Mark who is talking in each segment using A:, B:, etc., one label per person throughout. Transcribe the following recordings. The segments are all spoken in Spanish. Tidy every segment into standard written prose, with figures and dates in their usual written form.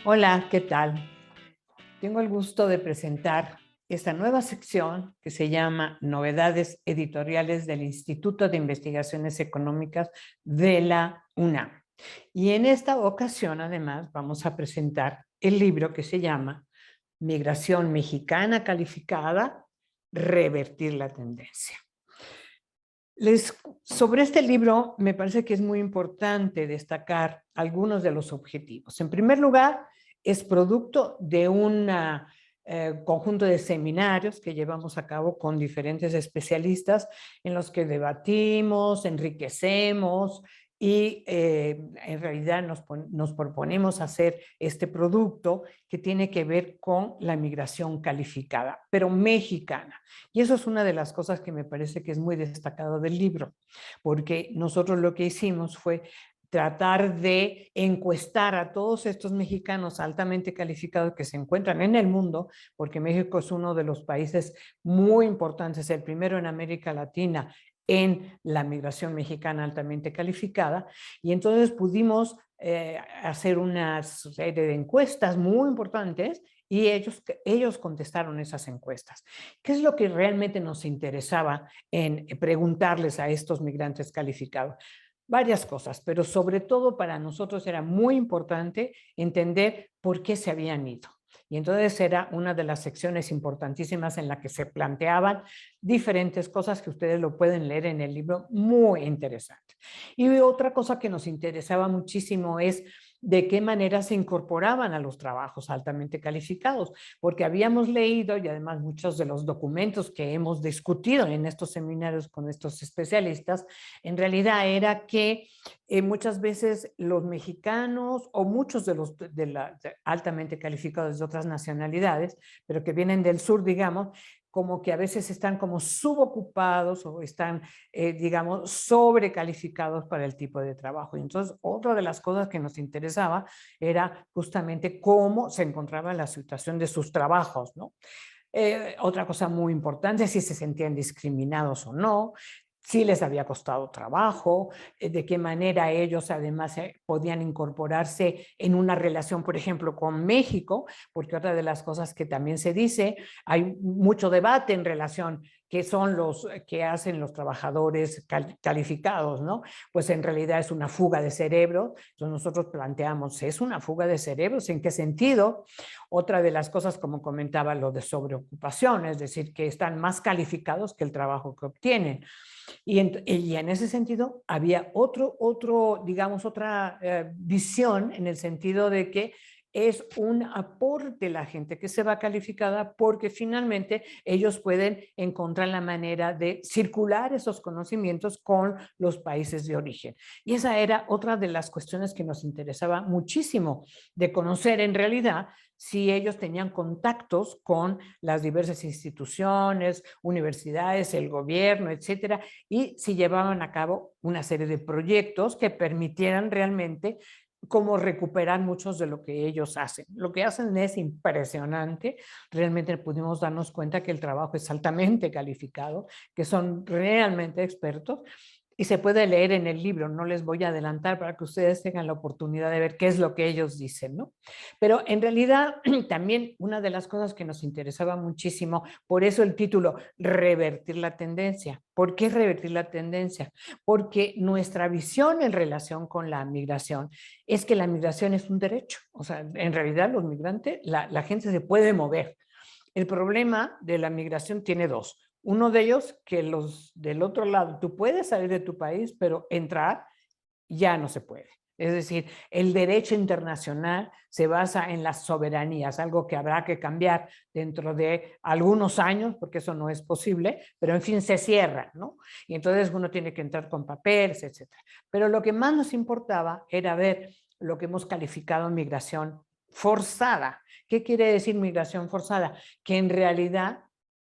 A: Hola, ¿qué tal? Tengo el gusto de presentar esta nueva sección que se llama Novedades Editoriales del Instituto de Investigaciones Económicas de la UNAM. Y en esta ocasión, además, vamos a presentar el libro que se llama Migración Mexicana Calificada, Revertir la Tendencia. Sobre este libro me parece que es muy importante destacar algunos de los objetivos. En primer lugar, es producto de un conjunto de seminarios que llevamos a cabo con diferentes especialistas en los que debatimos, enriquecemos y en realidad nos proponemos hacer este producto que tiene que ver con la migración calificada, pero mexicana. Y eso es una de las cosas que me parece que es muy destacado del libro, porque nosotros lo que hicimos fue tratar de encuestar a todos estos mexicanos altamente calificados que se encuentran en el mundo, porque México es uno de los países muy importantes, el primero en América Latina en la migración mexicana altamente calificada, y entonces pudimos hacer una serie de encuestas muy importantes y ellos contestaron esas encuestas. ¿Qué es lo que realmente nos interesaba en preguntarles a estos migrantes calificados? Varias cosas, pero sobre todo para nosotros era muy importante entender por qué se habían ido. Y entonces era una de las secciones importantísimas en la que se planteaban diferentes cosas que ustedes lo pueden leer en el libro, muy interesante. Y otra cosa que nos interesaba muchísimo es de qué manera se incorporaban a los trabajos altamente calificados, porque habíamos leído y además muchos de los documentos que hemos discutido en estos seminarios con estos especialistas, en realidad era que muchas veces los mexicanos o muchos de los altamente calificados de otras nacionalidades, pero que vienen del sur, digamos, como que a veces están como subocupados o están, digamos, sobrecalificados para el tipo de trabajo. Y entonces, otra de las cosas que nos interesaba era justamente cómo se encontraba la situación de sus trabajos, ¿no? Otra cosa muy importante, si se sentían discriminados o no, si les había costado trabajo, de qué manera ellos además podían incorporarse en una relación, por ejemplo, con México, porque otra de las cosas que también se dice, hay mucho debate en relación qué son los que hacen los trabajadores calificados, ¿no? Pues en realidad es una fuga de cerebro. Entonces nosotros planteamos, ¿es una fuga de cerebros? ¿En qué sentido? Otra de las cosas, como comentaba, lo de sobreocupación, es decir, que están más calificados que el trabajo que obtienen. Y en ese sentido había digamos, otra visión en el sentido de que es un aporte la gente que se va calificada porque finalmente ellos pueden encontrar la manera de circular esos conocimientos con los países de origen. Y esa era otra de las cuestiones que nos interesaba muchísimo de conocer en realidad si ellos tenían contactos con las diversas instituciones, universidades, el gobierno, etcétera, y si llevaban a cabo una serie de proyectos que permitieran realmente como recuperar muchos de lo que ellos hacen. Lo que hacen es impresionante. Realmente pudimos darnos cuenta que el trabajo es altamente calificado, que son realmente expertos y se puede leer en el libro. No les voy a adelantar para que ustedes tengan la oportunidad de ver qué es lo que ellos dicen, ¿no? Pero en realidad también una de las cosas que nos interesaba muchísimo, por eso el título, revertir la tendencia. ¿Por qué revertir la tendencia? Porque nuestra visión en relación con la migración es que la migración es un derecho. O sea, en realidad los migrantes, la gente se puede mover. El problema de la migración tiene dos. Uno de ellos, que los del otro lado, tú puedes salir de tu país, pero entrar ya no se puede. Es decir, el derecho internacional se basa en las soberanías, algo que habrá que cambiar dentro de algunos años, porque eso no es posible, pero en fin, se cierra, ¿no? Y entonces uno tiene que entrar con papeles, etcétera. Pero lo que más nos importaba era ver lo que hemos calificado migración forzada. ¿Qué quiere decir migración forzada? Que en realidad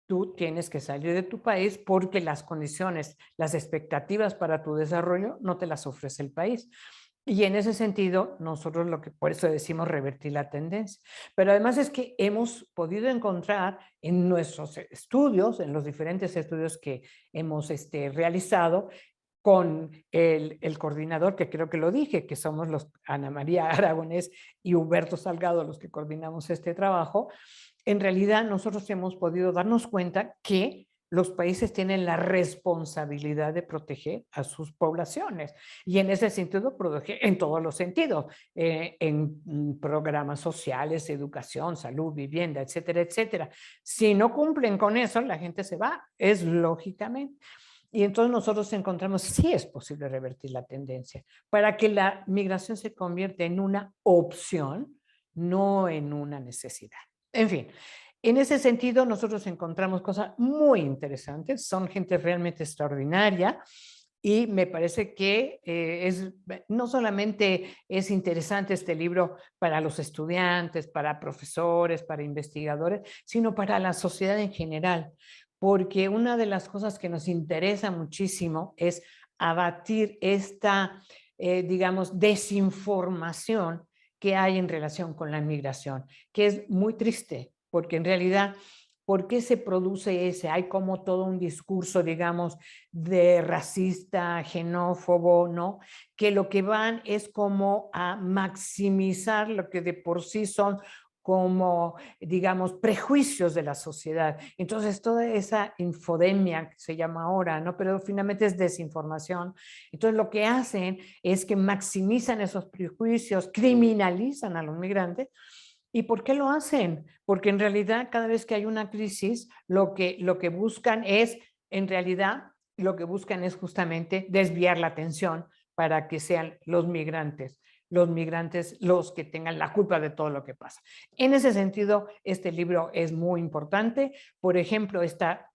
A: tú tienes que salir de tu país porque las condiciones, las expectativas para tu desarrollo no te las ofrece el país. Y en ese sentido, nosotros lo que por eso decimos revertir la tendencia. Pero además es que hemos podido encontrar en nuestros estudios, en los diferentes estudios que hemos realizado, con el coordinador, que creo que lo dije, que somos los Ana María Aragonés y Humberto Salgado los que coordinamos este trabajo. En realidad nosotros hemos podido darnos cuenta que los países tienen la responsabilidad de proteger a sus poblaciones y en ese sentido proteger en todos los sentidos, en programas sociales, educación, salud, vivienda, etcétera, etcétera. Si no cumplen con eso, la gente se va, es lógicamente. Y entonces nosotros encontramos, sí es posible revertir la tendencia para que la migración se convierta en una opción, no en una necesidad. En fin, en ese sentido nosotros encontramos cosas muy interesantes, son gente realmente extraordinaria y me parece que no solamente es interesante este libro para los estudiantes, para profesores, para investigadores, sino para la sociedad en general, porque una de las cosas que nos interesa muchísimo es abatir esta, digamos, desinformación que hay en relación con la migración, que es muy triste, porque en realidad, ¿por qué se produce ese? Hay como todo un discurso, digamos, de racista, xenófobo, ¿no? Que lo que van es como a maximizar lo que de por sí son como, digamos, prejuicios de la sociedad. Entonces, toda esa infodemia que se llama ahora, ¿no? Pero finalmente es desinformación. Entonces, lo que hacen es que maximizan esos prejuicios, criminalizan a los migrantes. ¿Y por qué lo hacen? Porque en realidad cada vez que hay una crisis, lo que buscan es, en realidad, lo que buscan es justamente desviar la atención para que sean los migrantes los que tengan la culpa de todo lo que pasa. En ese sentido, este libro es muy importante. Por ejemplo,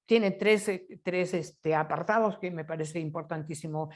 A: tiene tres apartados que me parece importantísimo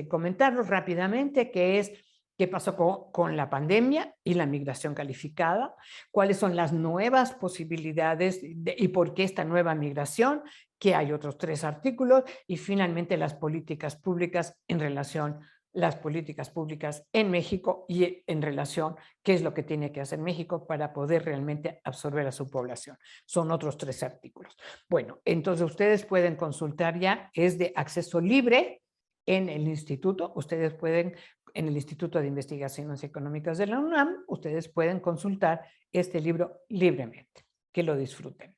A: comentarlos rápidamente, que es qué pasó con la pandemia y la migración calificada, cuáles son las nuevas posibilidades y por qué esta nueva migración, que hay otros 3 artículos, y finalmente las políticas públicas en relación las políticas públicas en México y en relación qué es lo que tiene que hacer México para poder realmente absorber a su población. Son otros 3 artículos. Bueno, entonces ustedes pueden consultar ya, es de acceso libre en el instituto, ustedes pueden, en el Instituto de Investigaciones Económicas de la UNAM, ustedes pueden consultar este libro libremente. Que lo disfruten.